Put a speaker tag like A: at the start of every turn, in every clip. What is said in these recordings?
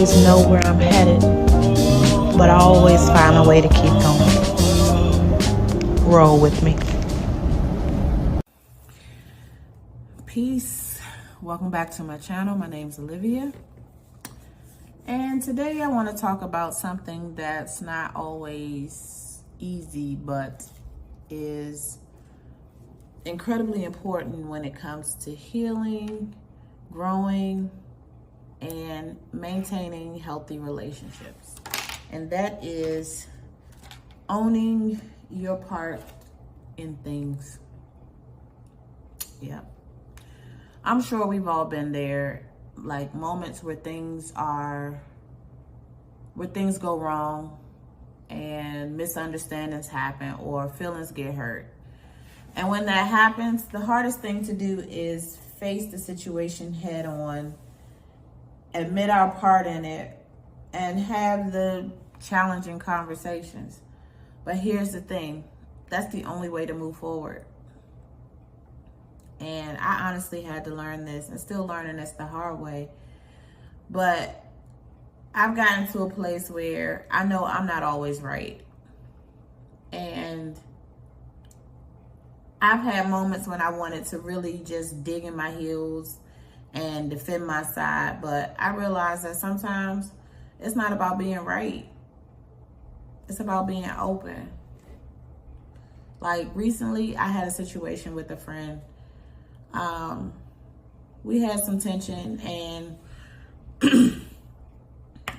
A: always know where I'm headed, but I always find a way to keep going. Roll with me.
B: Peace. Welcome back to my channel. My name's Olivia. And today I want to talk about something that's not always easy, but is incredibly important when it comes to healing, growing, and maintaining healthy relationships. And that is owning your part in things. Yeah. I'm sure we've all been there, like moments where things go wrong and misunderstandings happen or feelings get hurt. And when that happens, the hardest thing to do is face the situation head on, admit our part in it, and have the challenging conversations. But here's the thing, that's the only way to move forward. And I honestly had to learn this, and still learning this the hard way. But I've gotten to a place where I know I'm not always right. And I've had moments when I wanted to really just dig in my heels and defend my side. But I realized that sometimes it's not about being right. It's about being open. Like recently, I had a situation with a friend. We had some tension, and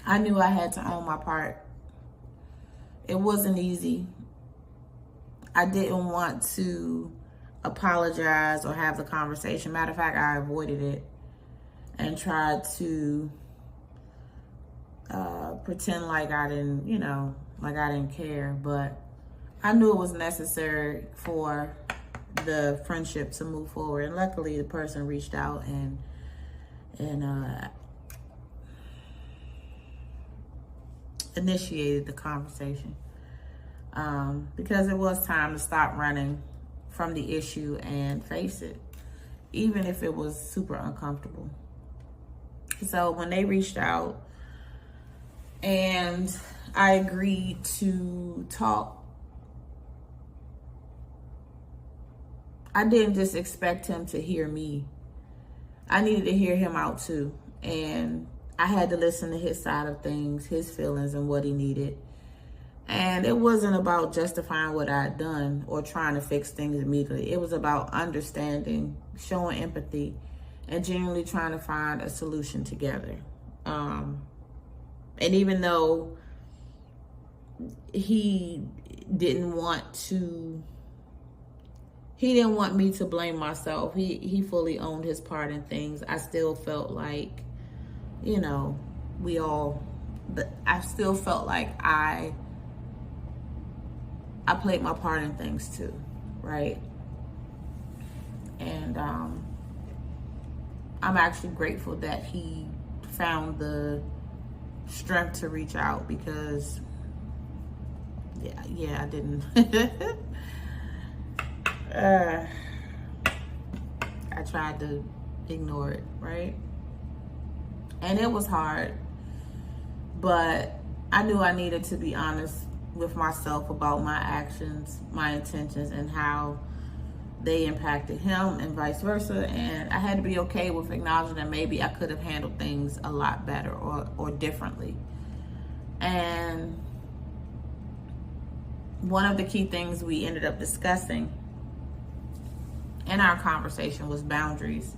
B: I knew I had to own my part. It wasn't easy. I didn't want to apologize or have the conversation. Matter of fact, I avoided it and tried to pretend like I didn't, like I didn't care. But I knew it was necessary for the friendship to move forward. And luckily, the person reached out and initiated the conversation. Because it was time to stop running from the issue and face it, even if it was super uncomfortable. So when they reached out and I agreed to talk, I didn't just expect him to hear me. I needed to hear him out too. And I had to listen to his side of things, his feelings, and what he needed. And it wasn't about justifying what I had done or trying to fix things immediately. It was about understanding, showing empathy, and genuinely trying to find a solution together. And even though he didn't want me to blame myself, he fully owned his part in things. I still felt like, I still felt like I played my part in things too, right? And I'm actually grateful that he found the strength to reach out, because I didn't. I tried to ignore it, right? And it was hard, but I knew I needed to be honest with myself about my actions, my intentions, and how they impacted him and vice versa. And I had to be okay with acknowledging that maybe I could have handled things a lot better or differently. And one of the key things we ended up discussing in our conversation was boundaries,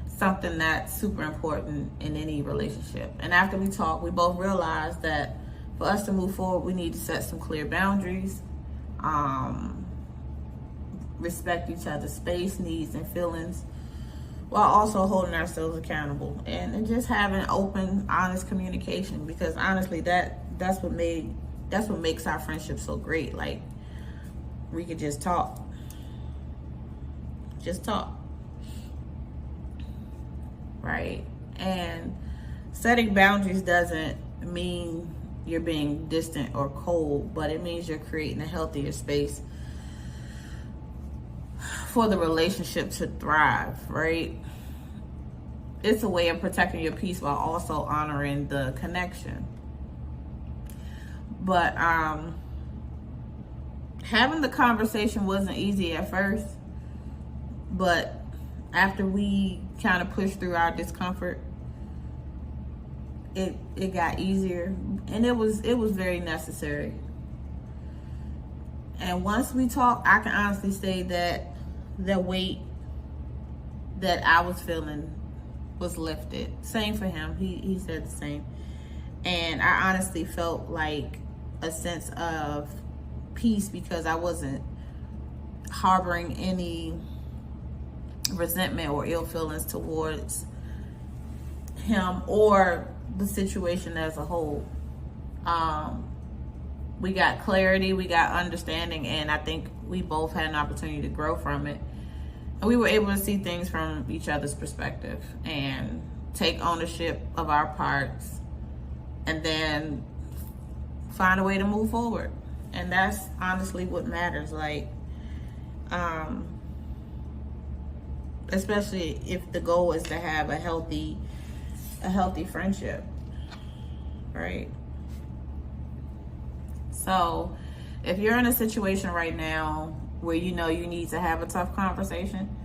B: something that's super important in any relationship. And after we talked, we both realized that for us to move forward, we need to set some clear boundaries, respect each other's space, needs, and feelings, while also holding ourselves accountable and just having open, honest communication. Because honestly, that's what makes our friendship so great. Like, we could just talk. Right? And setting boundaries doesn't mean you're being distant or cold, but it means you're creating a healthier space for the relationship to thrive, right? it's a way of protecting your peace while also honoring the connection. But having the conversation wasn't easy at first, but after we kind of pushed through our discomfort, it got easier, and it was very necessary. And once we talked, I can honestly say that the weight that I was feeling was lifted. Same for him. He said the same. And I honestly felt like a sense of peace because I wasn't harboring any resentment or ill feelings towards him or the situation as a whole. We got clarity, we got understanding, and I think we both had an opportunity to grow from it. And we were able to see things from each other's perspective and take ownership of our parts and then find a way to move forward. And that's honestly what matters. Like, especially if the goal is to have a healthy friendship, right? So if you're in a situation right now where you know you need to have a tough conversation,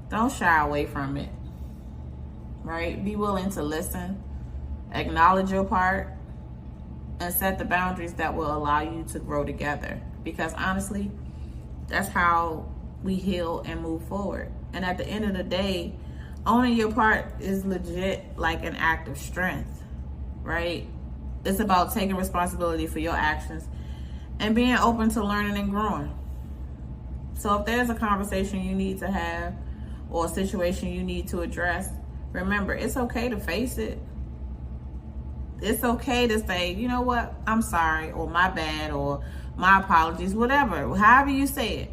B: don't shy away from it, right? Be willing to listen, acknowledge your part, and set the boundaries that will allow you to grow together. Because honestly, that's how we heal and move forward. And at the end of the day, owning your part is legit like an act of strength, right? It's about taking responsibility for your actions and being open to learning and growing. So if there's a conversation you need to have or a situation you need to address, remember, it's okay to face it. It's okay to say, you know what, I'm sorry, or my bad, or my apologies, whatever, however you say it.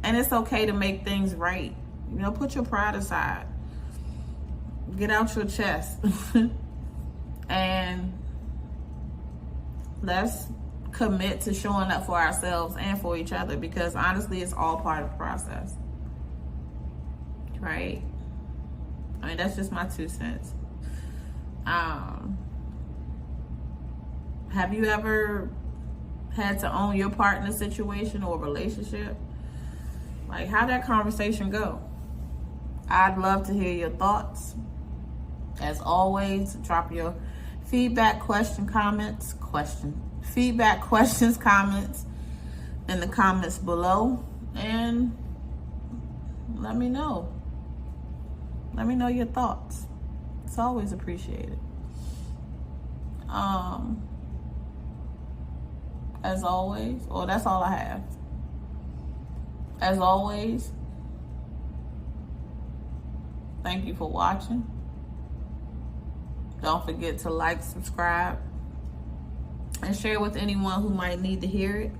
B: And it's okay to make things right. You know, put your pride aside. Get out your chest. And let's commit to showing up for ourselves and for each other, because honestly, it's all part of the process, right? I mean, that's just my 2 cents. Have you ever had to own your part in a situation or a relationship? Like, how'd that conversation go? I'd love to hear your thoughts. As always, drop your feedback, questions, comments in the comments below, and let me know. Let me know your thoughts. It's always appreciated. As always, that's all I have. As always, thank you for watching. Don't forget to like, subscribe, and share with anyone who might need to hear it.